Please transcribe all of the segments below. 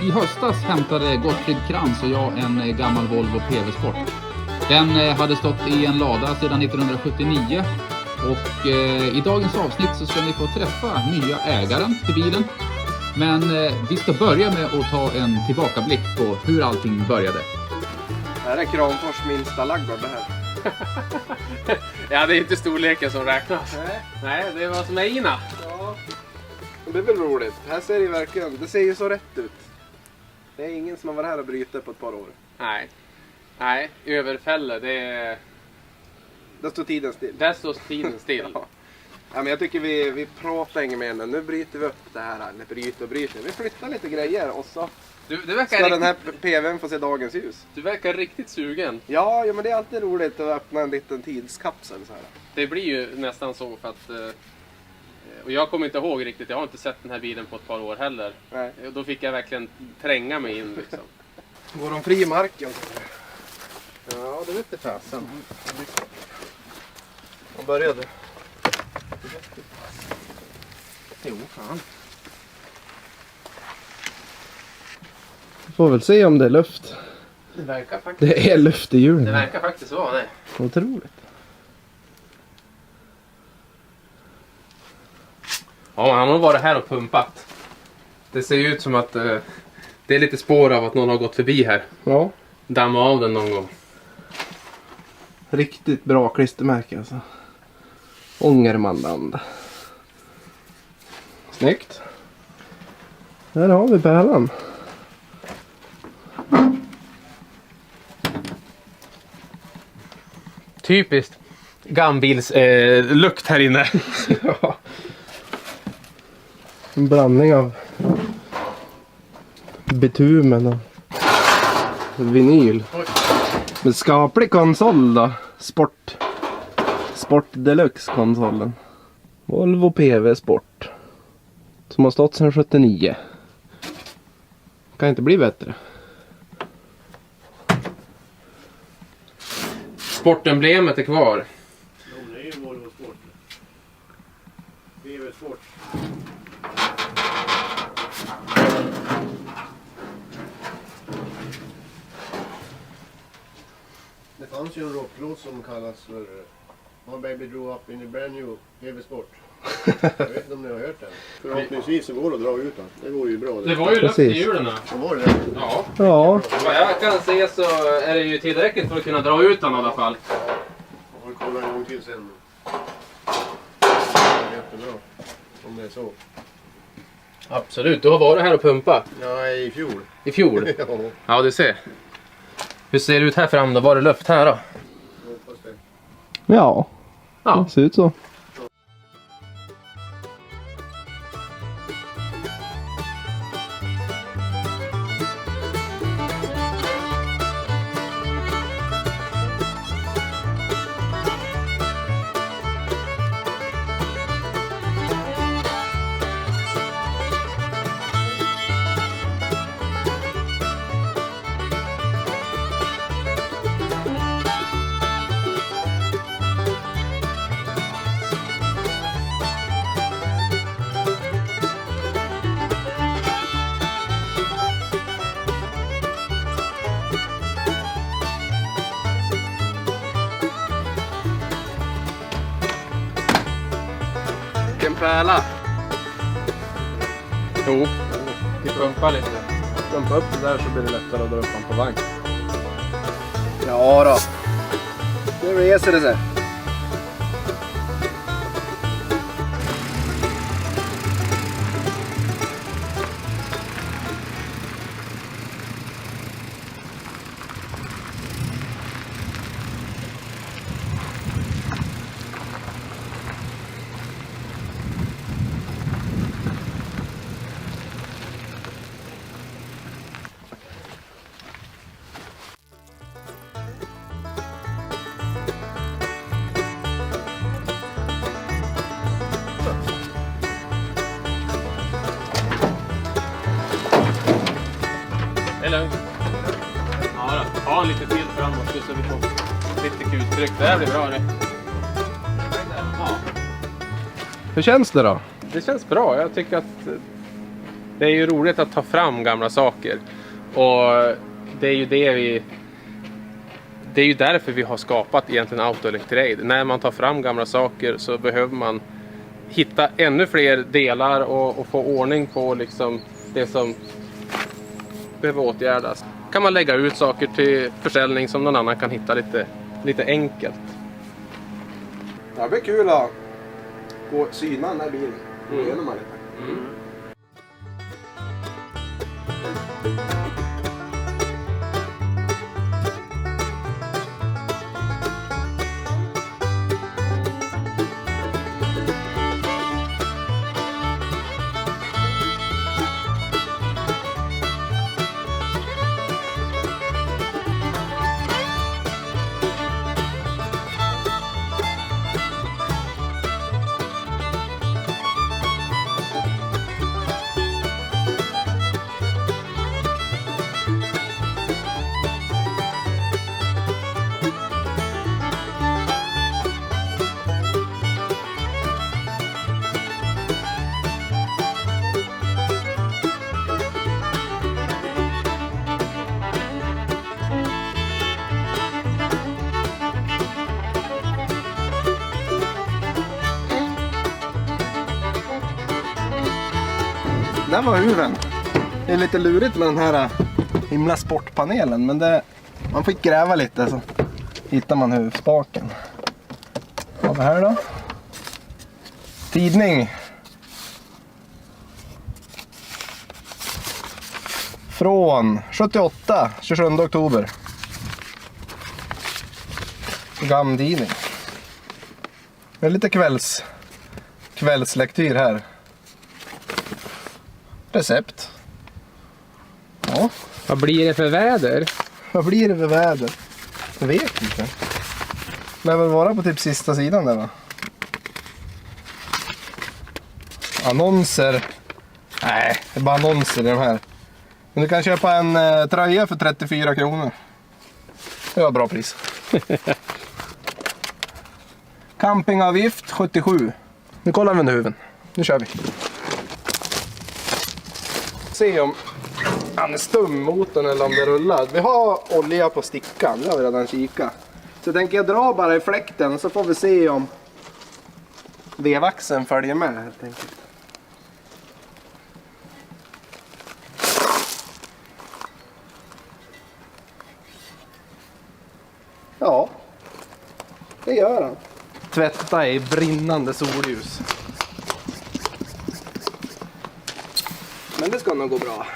I höstas hämtade Gottfrid Krantz och jag en gammal Volvo PV-sport. Den hade stått i en lada sedan 1979 och i dagens avsnitt så ska ni få träffa nya ägaren till bilen. Men vi ska börja med att ta en tillbakablick på hur allting började. Här är Kramfors minsta ladugård det här. Ja, det är inte storleken som räknas. Nej, det är vad som är ina. Ja, det är väl roligt. Här ser det verkligen, det ser ju så rätt ut. Det är ingen som har varit här och bryter på ett par år. Nej, överfälle, det är... Där står tiden still. Där står tiden still. Ja, men jag tycker vi pratar inget mer nu. Nu bryter vi upp det här. Eller bryter. Vi flyttar lite grejer och så Du verkar ska den här PVn få se dagens ljus. Du verkar riktigt sugen. Ja, men det är alltid roligt att öppna en liten tidskapsel så här. Det blir ju nästan så för att... Och jag kommer inte ihåg riktigt, jag har inte sett den här bilen på ett par år heller. Nej. Då fick jag verkligen tränga mig in liksom. Går de fri i marken? Ja, det vet inte fasen. Vad började? Jo, fan. Vi får väl se om det är luft. Det verkar faktiskt... Det är luft i hjulen. Det verkar faktiskt vara det. Otroligt. Ja, han har varit här och pumpat. Det ser ju ut som att det är lite spår av att någon har gått förbi här. Ja. Damma av den någon gång. Riktigt bra klistermärke alltså. Ångermanland. Snyggt. Där har vi pärlan. Typiskt gammils lukt här inne. Ja. En blandning av bitumen och vinyl. Men skaplig konsol då. Sport Deluxe konsolen. Volvo PV Sport. Som har stått sedan 79. Kan inte bli bättre. Sportemblemet är kvar. Det är ju Volvo Sport. PV Sport. Det fanns ju en rocklåt som kallas för My Baby Drew Up in a Brand New PV Sport. Jag vet inte om ni har hört den. Förhoppningsvis så går det att dra ut den. Det går ju bra. Det var ju luft i Precis. hjulen. Så var det det. Ja. Ja. Vad jag kan se så är det ju tillräckligt för att kunna dra ut den i alla fall. Jag får kolla en gång till sen. Jättebra. Om det är så. Absolut, du har varit här och pumpat. Ja, i fjol. I fjol. Ja, Ja, du ser. Hur ser det ut här fram då? Var det luft här då? jag hoppas det. Ja, Ja. det ser ut så. Vilken pärla. Jo. Vi pumpar lite. Pumpa upp det där så blir det lättare att dra upp den på vagn. Ja då. Nu reser det sig. Det är lugnt. Ja då. Ta en lite till framåt så vi får lite kuttryck. Det här blir bra det. Ja. Hur känns det då? Det känns bra. Jag tycker att Det är ju roligt att ta fram gamla saker. Och det är ju det är ju därför vi har skapat egentligen Autoelectrade. När man tar fram gamla saker så behöver man hitta ännu fler delar och få ordning på liksom det som behöver åtgärdas. Kan man lägga ut saker till försäljning som någon annan kan hitta lite enkelt. Det blir kul att gå syna den här bilen. Igenom lite. Där var huven. Det är lite lurigt med den här himla sportpanelen, men man fick gräva lite så hittar man huvspaken. Vad har vi här då? Tidning. Från 78, 27 oktober. Gamtidning. Det är lite kvällslektyr här. Recept. Ja. Vad blir det för väder? Vad blir det för väder? Jag vet inte. Det lär väl vara på typ sista sidan där, va? Annonser. Nej, det är bara annonser i de här. Men du kan köpa en tröja för 34 kronor. Det var bra pris. Campingavgift 77. Nu kollar vi under huven. Nu kör vi. Se om han är stum motorn eller om det rullar. Vi har olja på stickan, det har vi redan kikat. Så tänker jag dra bara i fläkten så får vi se om vevaxeln följer med helt enkelt. Ja, det gör han. Tvätta i brinnande solljus. Men det ska nog gå bra.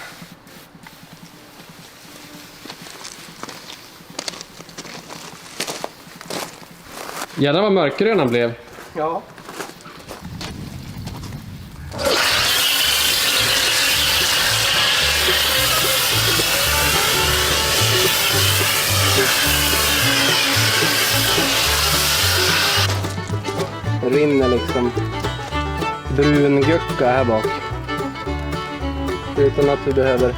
Jävlar vad mörkgrön han blev. Ja. Det rinner liksom brun gucka här bak. Utan att vi behöver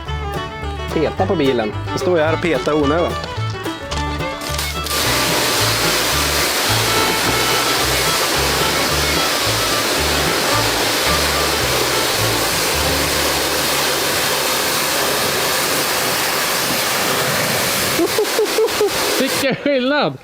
peta på bilen. Så står jag här och petar onödan. Vilken skillnad!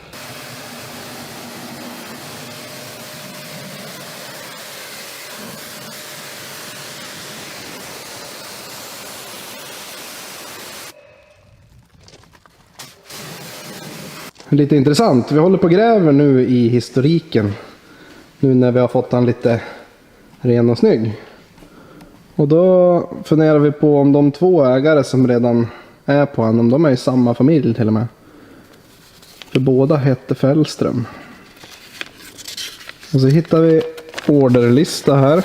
Lite intressant. Vi håller på och gräver nu i historiken. Nu när vi har fått den lite ren och snygg. Och då funderar vi på om de två ägare som redan är på han, om de är i samma familj till och med. För båda hette Fällström. Och så hittar vi orderlista här.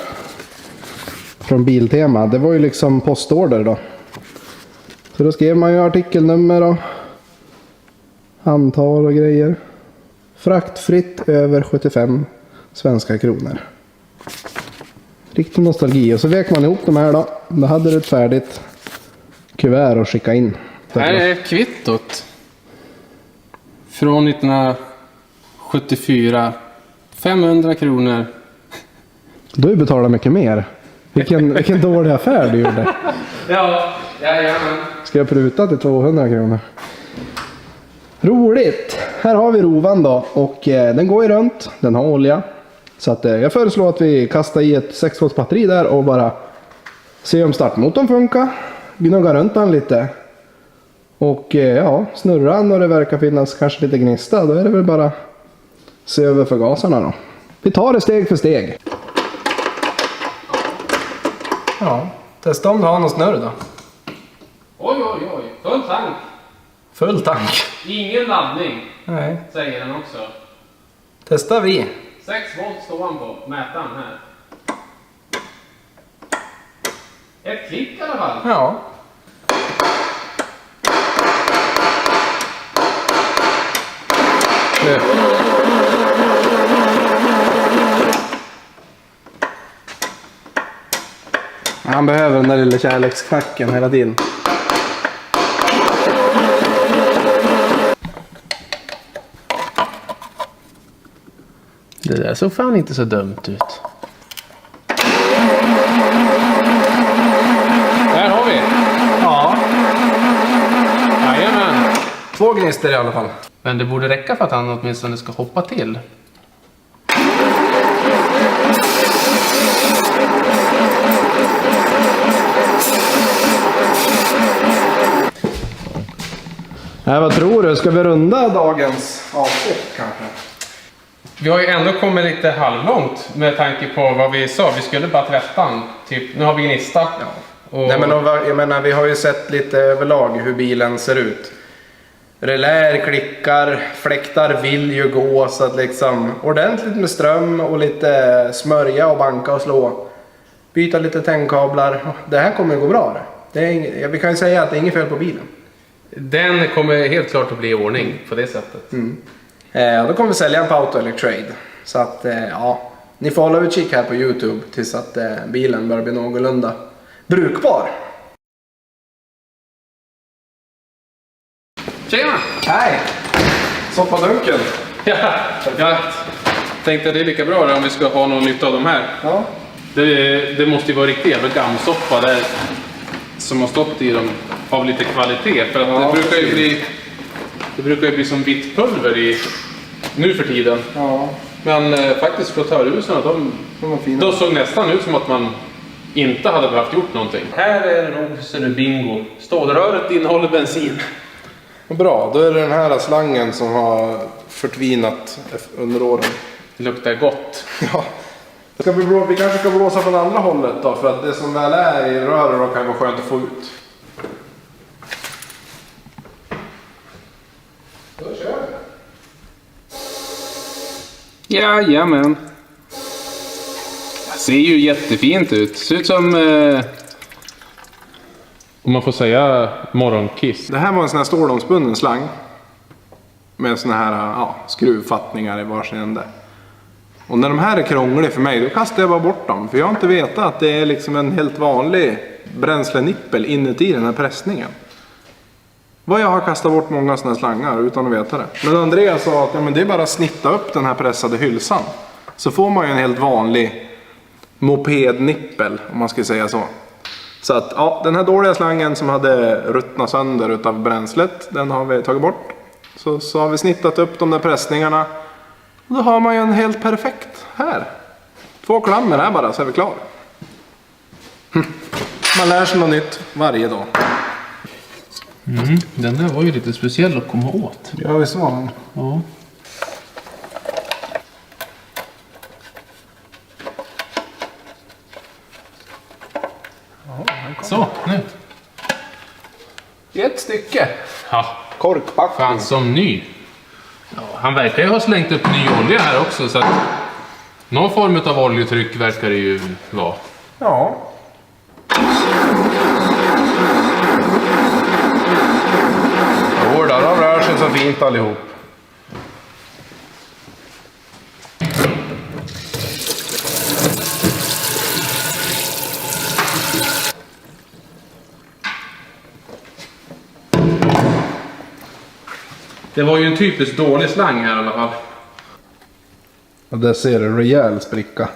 Från Biltema. Det var ju liksom postorder då. Så då skrev man ju artikelnummer och antal och grejer. Fraktfritt över 75 svenska kronor. Riktig nostalgi. Och så vek man ihop de här då. Då hade du ett färdigt kuvert att skicka in. Här är kvittot. Från 1974. 500 kronor. Du betalar mycket mer. Vilken dålig affär du gjorde. Ja, jajamän. Ska jag pruta till 200 kronor? Roligt! Här har vi rovan då och den går ju runt. Den har olja. Så att, jag föreslår att vi kastar i ett 6-volts batteri där och bara se om startmotorn funkar. Gnugga runt den lite. Och ja, snurra när det verkar finnas kanske lite gnista. Då är det väl bara se över förgasarna då. Vi tar det steg för steg. Ja, testa om du har någon snurr då. Oj, full tank. Full tank. Ingen laddning, Nej. säger den också. Testar vi. 6 volt står han på, mätaren här. Ett klick i alla fall. Ja. Nu. Han behöver den där lilla kärleksknacken hela tiden. Det där såg fan inte så dumt ut. Där har vi. Ja. Jajamän. 2 gnister i alla fall. Men det borde räcka för att han åtminstone ska hoppa till. Vad tror du? Ska vi runda dagens avsnitt kanske? Vi har ju ändå kommit lite halvlångt med tanke på vad vi sa. Vi skulle bara 13. Typ, nu har vi gnista. Ja. Och... Nej, men jag menar, vi har ju sett lite överlag hur bilen ser ut. Relär, klickar, fläktar vill ju gå så att liksom ordentligt med ström och lite smörja och banka och slå. Byta lite tändkablar. Det här kommer gå bra. Vi kan ju säga att det är inget fel på bilen. Den kommer helt klart att bli i ordning på det sättet. Då kommer vi sälja den på Auto Electrade. Så att ja, ni får hålla utkik här på YouTube tills att bilen börjar bli någorlunda brukbar. Tjena! Hej! Soppadunken. Ja, jag tänkte att det är lika bra om vi ska ha någon nytta av de här. Ja. Det måste ju vara riktigt jävla gammsoppa där som har stått i dem av lite kvalitet. För att Ja, det brukar ju bli som vitt pulver i nu för tiden. Ja. Men faktiskt flottörhusen, de såg nästan ut som att man inte hade behövt gjort någonting. Här är det nog så det bingo. Stålröret innehåller bensin. Bra, då är det den här slangen som har förtvinat under åren. Det luktar gott. Ja. Vi kanske ska blåsa från andra hållet då, för att det som väl är i röret då kan vara skönt att få ut. Då kör vi. Jajamän. Det ser ju jättefint ut. Ser ut som... om man får säga morgonkiss. Det här var en sån här stålomspunnen slang. Med såna här skruvfattningar i varsin ände. Och när de här är krångliga för mig, då kastar jag bara bort dem. För jag har inte vetat att det är liksom en helt vanlig bränslenippel inuti den här pressningen. Vad jag har kastat bort många såna här slangar utan att veta det. Men Andreas sa att men det är bara att snitta upp den här pressade hylsan. Så får man ju en helt vanlig mopednippel, om man ska säga så. Så att ja, den här dåliga slangen som hade ruttnat sönder utav bränslet, den har vi tagit bort. Så har vi snittat upp de där pressningarna. Och då har man ju en helt perfekt här. 2 klammer här bara så är vi klar. Man lär sig något nytt varje dag. Den där var ju lite speciell att komma åt. Ja, visst var den. Ja. Så, nu. Ett stycke. Ja, Korkpackning. fan som ny. Ja, han verkar ju ha slängt upp ny olja här också, så att någon form av oljetryck verkar det ju vara. Ja. Jodå, de rör sig så fint allihop. Det var ju en typiskt dålig slang här i alla fall. Och där ser du en rejäl spricka.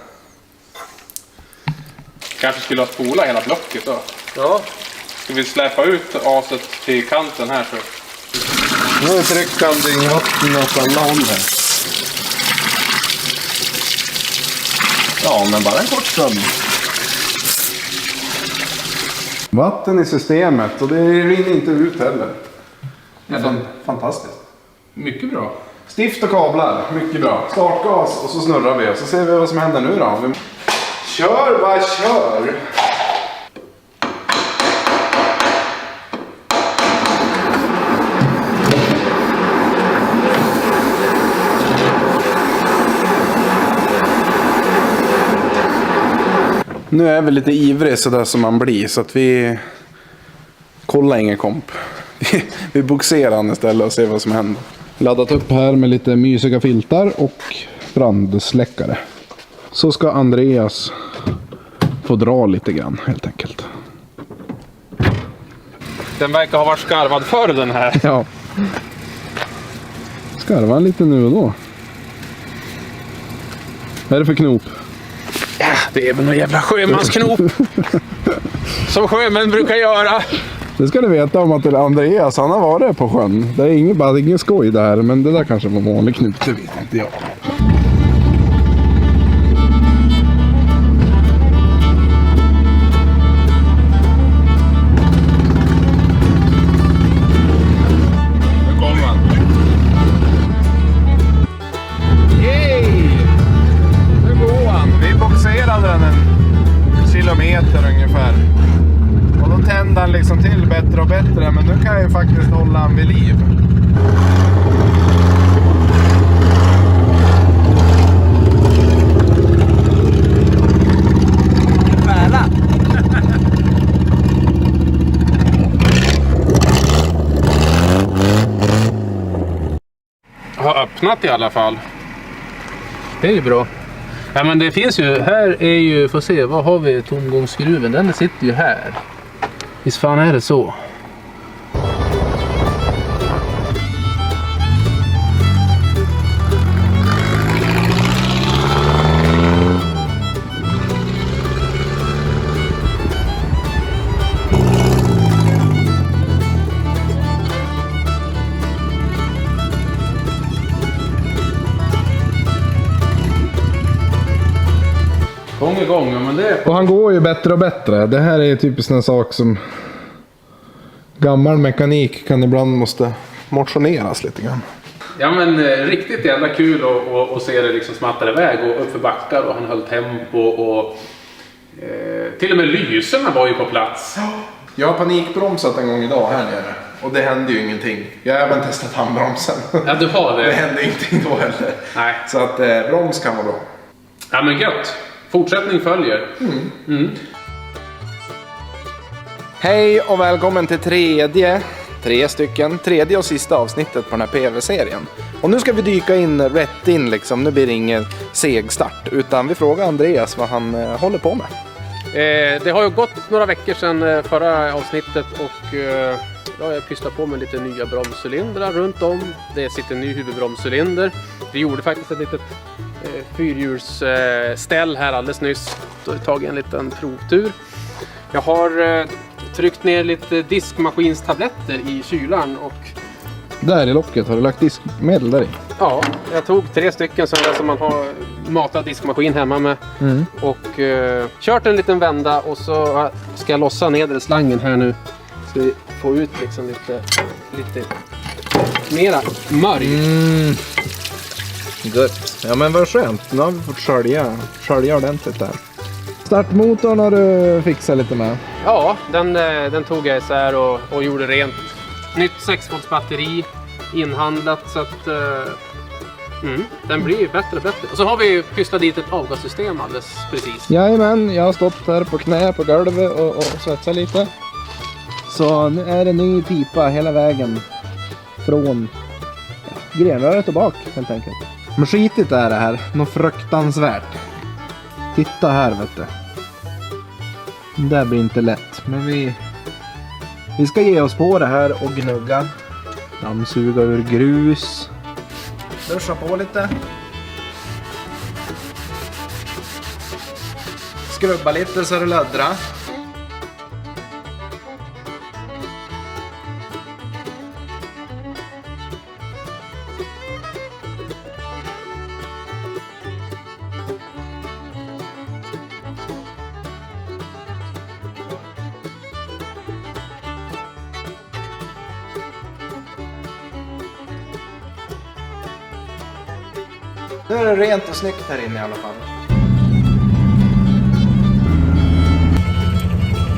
Kanske skulle ha spolat hela blocket då. Ja. Ska vi släppa ut aset till kanten här så? Nu är tryckande i vatten åt alla håll här. Ja, men bara en kort stund. Vatten i systemet och det rinner inte ut heller. Det är fantastiskt. Mycket bra. Stift och kablar, mycket bra. Startgas och så snurrar vi och så ser vi vad som händer nu då. Kör, bara kör! Nu är vi lite ivrig sådär som man blir så att vi kollar ingen komp. Vi boxerar han istället och ser vad som händer. Laddat upp här med lite mysiga filtar och brandsläckare. Så ska Andreas få dra lite grann helt enkelt. Den verkar ha varit skarvad förr den här. Ja. Skarva han lite nu och då. Vad är det för knop? Ja, det är väl någon jävla sjömansknop. Som sjömän brukar göra. Det ska du veta om att Andreas, han har varit på sjön. Det är ingen skoj det här, men det där kanske var vanlig knut, det vet inte jag. Nu kommer han. Yay! Nu går han. Vi boxerade den en kilometer ungefär. Och då tände han liksom till bättre och bättre. Men nu kan jag ju faktiskt hålla han vid liv. Väla! Har öppnat i alla fall. Det är ju bra. Ja, men det finns ju, här är ju, får se, vad har vi tomgångsskruven? Den sitter ju här. Visst fan är det så. Gång, men det är Och han går ju bättre och bättre. Det här är ju typiskt en sak som gammal mekanik kan ibland måste motioneras lite grann. Ja, men riktigt jävla kul att se det liksom smatta iväg och upp för backar och han höll tempo och till och med lyserna var ju på plats. Jag har panikbromsat en gång idag här nere och det hände ju ingenting. Jag har även testat handbromsen. Ja, du har det. Det hände ingenting då heller. Nej. Så att broms kan vara bra. Ja, men gött. Fortsättning följer. Hej och välkommen till tredje och sista avsnittet på den här PV-serien. Och nu ska vi dyka in rätt in liksom. Nu blir det ingen seg start utan vi frågar Andreas vad han håller på med. Det har ju gått några veckor sedan förra avsnittet och då har jag pysslat på med lite nya bromscylindrar runt om. Det sitter en ny huvudbromscylinder. Vi gjorde faktiskt ett litet fyrhjulsställ här alldeles nyss. Då har vi tagit en liten provtur. Jag har tryckt ner lite diskmaskinstabletter i kylan och Där i locket har du lagt diskmedel där i. ja, jag tog 3 stycken som man har matat diskmaskin hemma med och kört en liten vända och så ska jag lossa nedre slangen här nu så vi får ut liksom lite mera mörk. Gött. Ja men vad skönt. Nu har vi fått skölja ordentligt där. Startmotorn har du fixat lite med. Ja, den tog jag isär och gjorde rent. Nytt 6-volts batteri inhandlat så att den blir bättre och bättre. Och så har vi pysslat dit ett avgassystem alldeles precis. Jajamän, jag har stått här på knä på golvet och svetsat lite. Så nu är det ny pipa hela vägen från grenröret och bak helt enkelt. Men skitigt är det här, något fruktansvärt. Titta här vet du. Det där blir inte lätt, men vi ska ge oss på det här och gnugga. Dammsuga ur grus. Duscha på lite. skrubba lite så det löddrar. Nu är det rent och snyggt här inne i alla fall.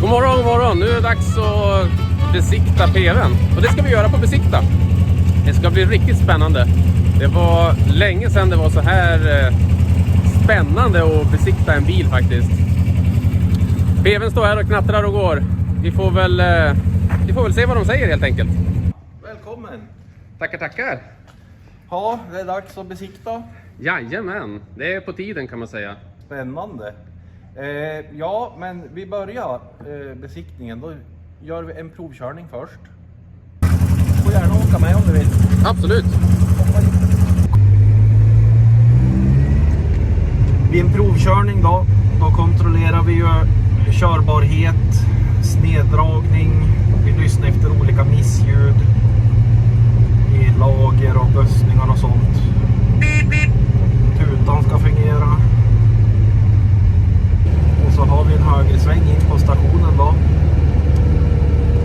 God morgon, god morgon. Nu är det dags att besikta PV:n. Och det ska vi göra på Besikta. Det ska bli riktigt spännande. Det var länge sedan det var så här spännande att besikta en bil faktiskt. PV:n står här och knattrar och går. Vi får väl se vad de säger helt enkelt. Välkommen! Tackar, tackar. Ja, det är dags att besikta. Jajamän, det är på tiden kan man säga. Spännande. Ja, men vi börjar besiktningen. Då gör vi en provkörning först. Du får gärna åka med om du vill. Absolut. Vid en provkörning då kontrollerar vi ju körbarhet, sneddragning. Vi lyssnar efter olika missljud i lager och bussningar och sånt. Tutan ska fungera. Och så har vi en högersväng in på stationen då.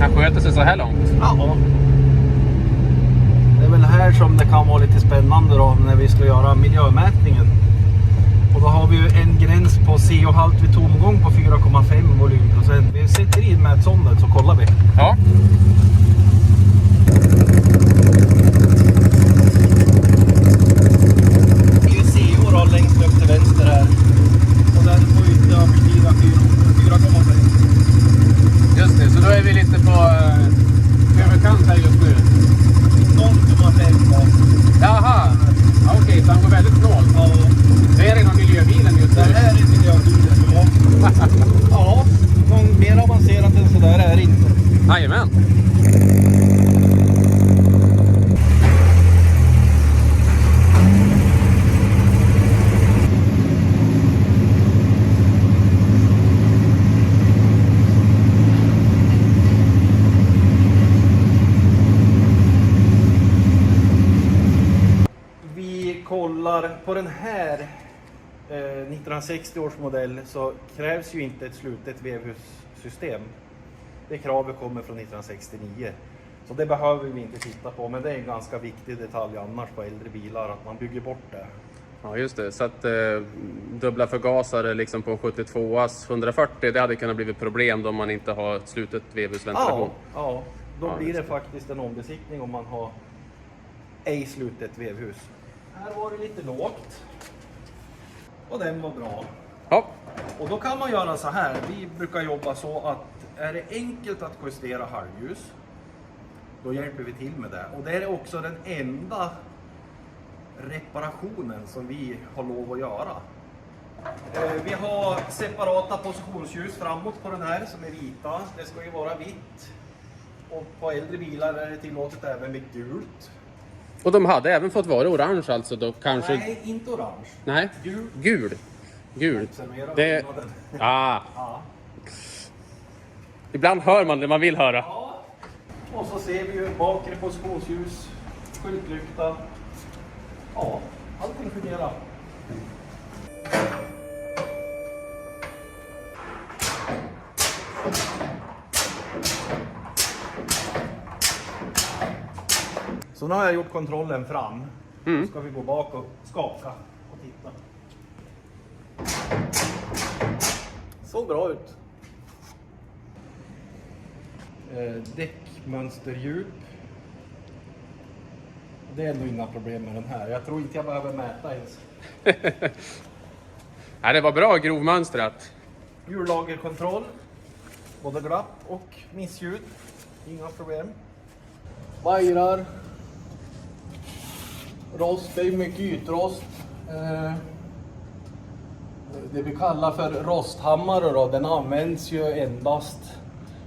Han sköter sig så här långt. Ja. Det är väl här som det kan vara lite spännande då när vi ska göra miljömätningen. Och då har vi ju en gräns på CO-halt vid tomgång på 4,5 volymprocent. Vi sätter in mätsondet så kollar vi. Ja. Det är ju CO då längst upp till vänster här. Och den får inte överstiga 4,5. Just det, så då är vi lite på överkant här just nu. 0,5 då. Jaha, okej, så han går väldigt snålt. Ja. Det är inom miljöbilen just Det nu. här är miljöbilen. Ja, någon mer avancerat än sådär är det inte. Jajamän. Vi kollar på den här 1960 års modell så krävs ju inte ett slutet vevhussystem. Det kravet kommer från 1969. Så det behöver vi inte titta på, men det är en ganska viktig detalj annars på äldre bilar att man bygger bort det. Ja just det, så att dubbla förgasare liksom på en 72as 140, det hade kunnat bli ett problem då man inte har ett slutet vevhusventilation. Ja, då Ja, blir just det faktiskt en ombesiktning om man har ej slutet vevhus. Här var det lite lågt. Och den var bra. Ja, Och då kan man göra så här. Vi brukar jobba så att är det enkelt att justera halvljus, då hjälper vi till med det. Och det är också den enda reparationen som vi har lov att göra. Vi har separata positionsljus framåt på den här som är vita. Det ska ju vara vitt. Och på äldre bilar är det tillåtet även med gult. och de hade även fått vara orange alltså då kanske... Nej, inte orange. Nej. Gul. Gul. Observera Det... skillnaden. Ah, Ja. ibland hör man det man vill höra. Ja. Och så ser vi ju bakre positionsljus, skyltlykta. Ja, allting fungerar. Så nu har jag gjort kontrollen fram. Nu ska vi gå bak och skaka och titta. Såg bra ut. Däckmönsterdjup. Det är nog inga problem med den här. Jag tror inte jag behöver mäta ens. Ja, det var bra grovmönstrat. Hjullagerkontroll. Både glapp och missljud. Inga problem. Vajrar. Rost, det är mycket ytrost. Det vi kallar för rosthammare då, den används ju endast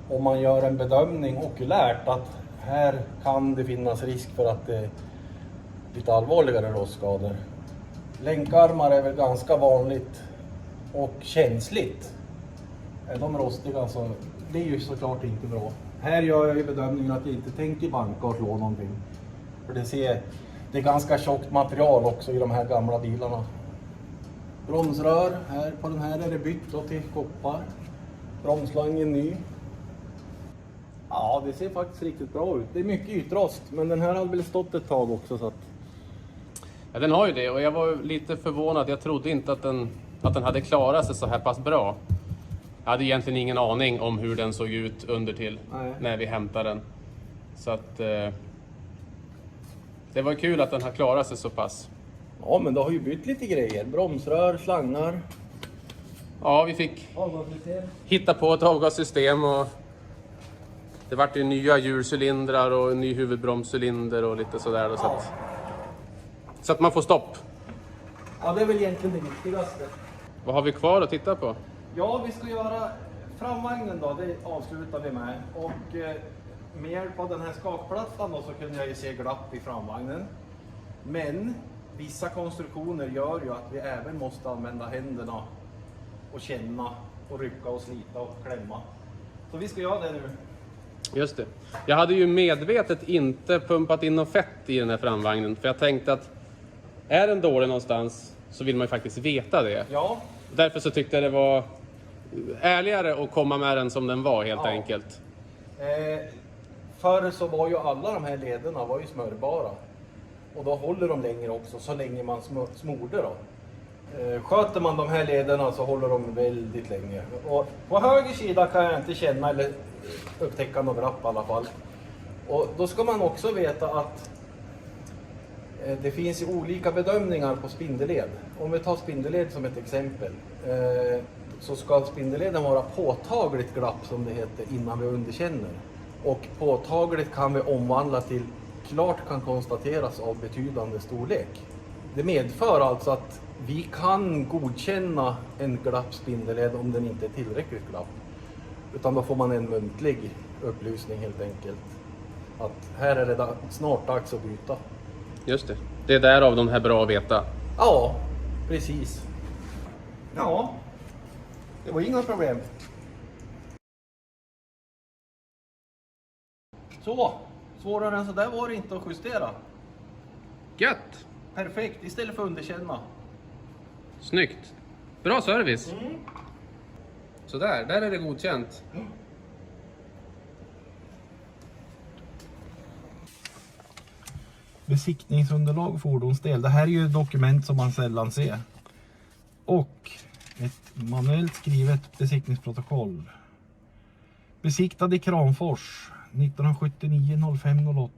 om man gör en bedömning okulärt att här kan det finnas risk för att det är lite allvarligare rostskador. Länkarmar är väl ganska vanligt och känsligt. Är de rostiga så det är ju såklart inte bra. Här gör jag ju bedömningen att jag inte tänker banka och slå någonting. För det är ganska tjockt material också i de här gamla bilarna. Bromsrör, här på den här är det bytt då till koppar. Bromslangen ny. Ja, det ser faktiskt riktigt bra ut. Det är mycket ytrost, men den här har väl stått ett tag också så att... Ja, den har ju det och jag var lite förvånad. Jag trodde inte att den hade klarat sig så här pass bra. Jag hade egentligen ingen aning om hur den såg ut under till när vi hämtade den. Så att det var kul att den har klarat sig så pass. Ja, men det har ju bytt lite grejer. Bromsrör, slangar. Ja, vi fick hitta på ett avgassystem och det vart ju nya hjulcylindrar och en ny huvudbromscylinder och lite sådär. Så att man får stopp. Ja, det är väl egentligen det viktigaste. Vad har vi kvar att titta på? Ja, vi ska göra framvagnen då, det avslutar vi med. Och med hjälp av den här skakplattan då så kunde jag ju se glapp i framvagnen. Men vissa konstruktioner gör ju att vi även måste använda händerna och känna och rycka och slita och klämma. Så vi ska göra det nu. Just det. Jag hade ju medvetet inte pumpat in något fett i den här framvagnen. För jag tänkte att är den dålig någonstans så vill man ju faktiskt veta det. Ja. Därför så tyckte jag det var ärligare att komma med den som den var helt enkelt. Förr så var ju alla de här lederna var ju smörbara. Och då håller de längre också, så länge man smorde då. Sköter man de här lederna så håller de väldigt länge. Och på höger sida kan jag inte känna eller upptäcka något glapp i alla fall. Och då ska man också veta att det finns ju olika bedömningar på spindelled. Om vi tar spindelled som ett exempel. Så ska spindelleden vara påtagligt glapp som det heter innan vi underkänner. Och påtagligt kan vi omvandla till klart kan konstateras av betydande storlek. Det medför alltså att vi kan godkänna en glapp spindelled om den inte är tillräckligt glapp. Utan då får man en muntlig upplysning helt enkelt. Att här är det snart dags att byta. Just det. Det är därav de här bra att veta. Ja, precis. Ja, det var inga problem. Så, svårare än så där var det inte att justera. Gött! Perfekt, istället för att underkänna. Snyggt. Bra service. Så där är det godkänt. Besiktningsunderlag och fordonsdel. Det här är ju ett dokument som man sällan ser. Och ett manuellt skrivet besiktningsprotokoll. Besiktad i Kramfors 1979-05-08.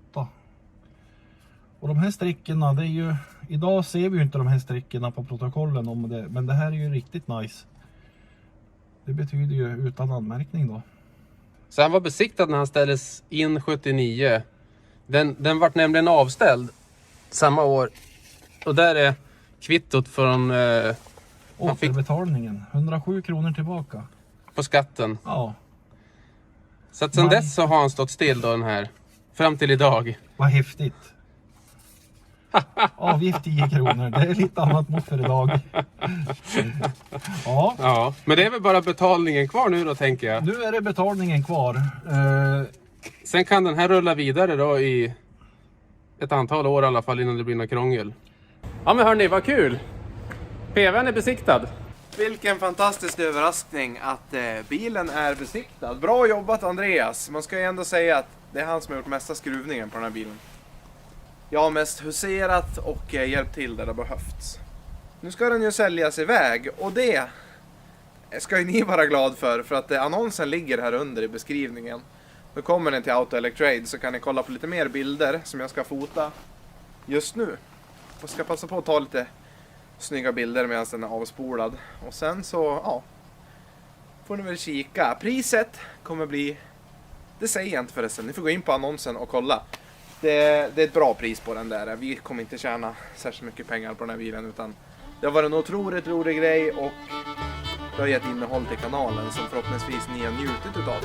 Och de här sträckorna, det är ju... Idag ser vi ju inte de här sträckorna på protokollen om det, men det här är ju riktigt nice. Det betyder ju utan anmärkning då. Så han var besiktad när han ställdes in 79. Den vart nämligen avställd samma år. Och där är kvittot från Återbetalningen, 107 kronor tillbaka. på skatten. Ja, Så att sen dess så har han stått still då den här. Fram till idag. vad häftigt. Avgift 10 kronor, det är lite annat mot för idag. Ja, Ja, men det är väl bara betalningen kvar nu då tänker jag. nu är det betalningen kvar. Sen kan den här rulla vidare då i ett antal år i alla fall innan det blir något krångel. Ja men hörni, vad kul! PV:n är besiktad. Vilken fantastisk överraskning att bilen är besiktad. Bra jobbat Andreas. Man ska ju ändå säga att det är han som har gjort mesta skruvningen på den här bilen. Jag har mest huserat och hjälpt till där det behövts. Nu ska den ju säljas iväg och det ska ju ni vara glad för att annonsen ligger här under i beskrivningen. Nu kommer den till Auto Electrade så kan ni kolla på lite mer bilder som jag ska fota just nu. Och ska passa på att ta lite snygga bilder medan den är avspolad. Och sen så, ja, får ni väl kika. Priset kommer bli, det säger jag inte förresten, ni får gå in på annonsen och kolla. Det är ett bra pris på den där. Vi kommer inte tjäna särskilt mycket pengar på den här bilen utan det har varit en otroligt rolig grej och det har gett innehåll till kanalen som förhoppningsvis ni har njutit utav.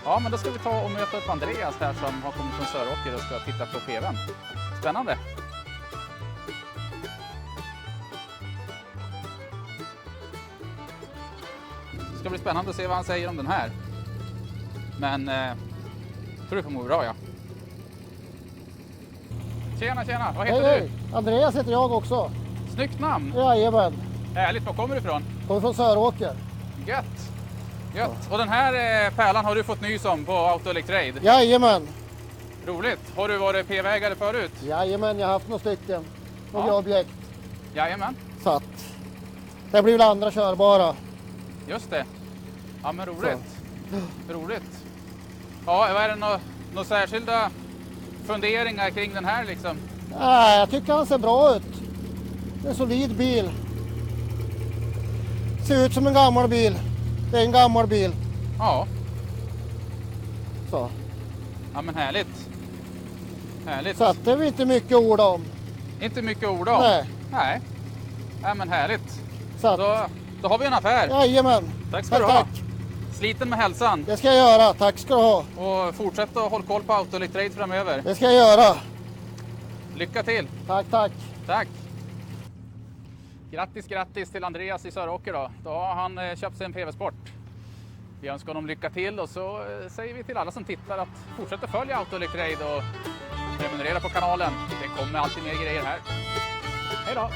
Ja, men då ska vi ta och möta upp Andreas här som har kommit från Söråker och ska titta på PV:n. Spännande! Det ska bli spännande att se vad han säger om den här. Men tror det kommer gå bra, ja. Tjena, tjena! Vad heter du? Andreas heter jag också. Snyggt namn! Jajamän. Härligt, var kommer du ifrån? Kommer från Söråker. Gött! Gött! Och den här pärlan har du fått nys om på Auto Electrade? Jajamän. Roligt! Har du varit PV-ägare förut? Jajamän, jag har haft några stycken. Några Ja. objekt. Jajamän, Så att det blir väl andra körbara. just det. Ja, men roligt. Roligt. Ja, vad är det några särskilda funderingar kring den här liksom? Nej, jag tycker han ser bra ut. Det är en solid bil. Ser ut som en gammal bil. Det är en gammal bil. Ja, Så, ja men härligt. Härligt. så att det är väl inte mycket ord om. Inte mycket ord om. Nej. Nej. Ja, men härligt. Så att, Då har vi en affär. jajamän. Tack ska du ha. Sliten med hälsan. Det ska jag göra. Tack ska du ha. Och fortsätt att hålla koll på Auto Electrade framöver. Det ska jag göra. Lycka till. Tack, tack. Tack. Grattis till Andreas i Söråker då. Då har han köpt sig en PV-sport. Vi önskar honom lycka till och så säger vi till alla som tittar att fortsätta följa Auto Electrade och prenumerera på kanalen. Det kommer alltid mer grejer här. Hej då!